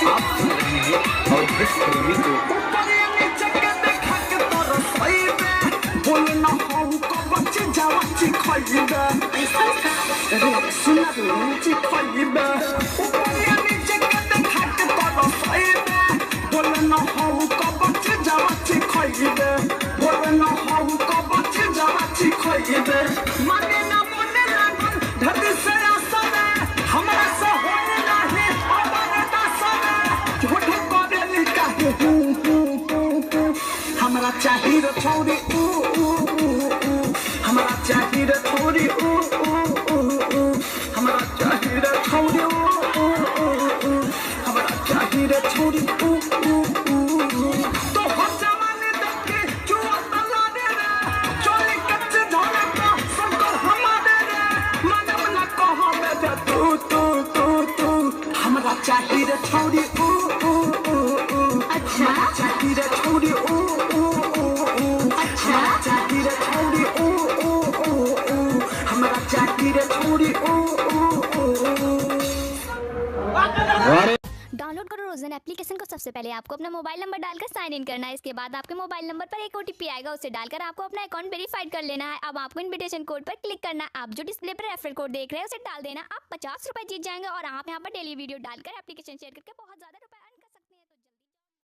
आप सुन रहे हैं और इस प्रेमी को माने ना मोने लागन धरती से आसने हमरा से होने नहीं हमारे दासने झूठ करे निकाहे हमरा चाहिए रे छोरी हमरा चाहिए रे छोरी हमरा चाहिए रे छोरी हमरा चाहिए रे छोरी तो हर जमाने तक के जुआ तला दे रे चोली कच्चे झोले का संकर हमारे रे मानव न कहो बेटा तू हमरा चाहिए रे छोरी अच्छा चाहिए रे छोरी अच्छा चाहिए रे छोरी हमरा चाहिए रे छोरी डाउनलोड करो रोजन एप्लीकेशन को। सबसे पहले आपको अपना मोबाइल नंबर डालकर साइन इन करना है। इसके बाद आपके मोबाइल नंबर पर एक ओटीपी आएगा, उसे डालकर आपको अपना अकाउंट वेरीफाइड कर लेना है। अब आपको इनविटेशन कोड पर क्लिक करना है। आप जो डिस्प्ले पर रेफरल कोड देख रहे हैं उसे डाल देना। आप 50 रुपए जीत जाएंगे और आप यहाँ पर डेली वीडियो डालकर एप्लीकेशन शेयर करके बहुत ज्यादा रुपए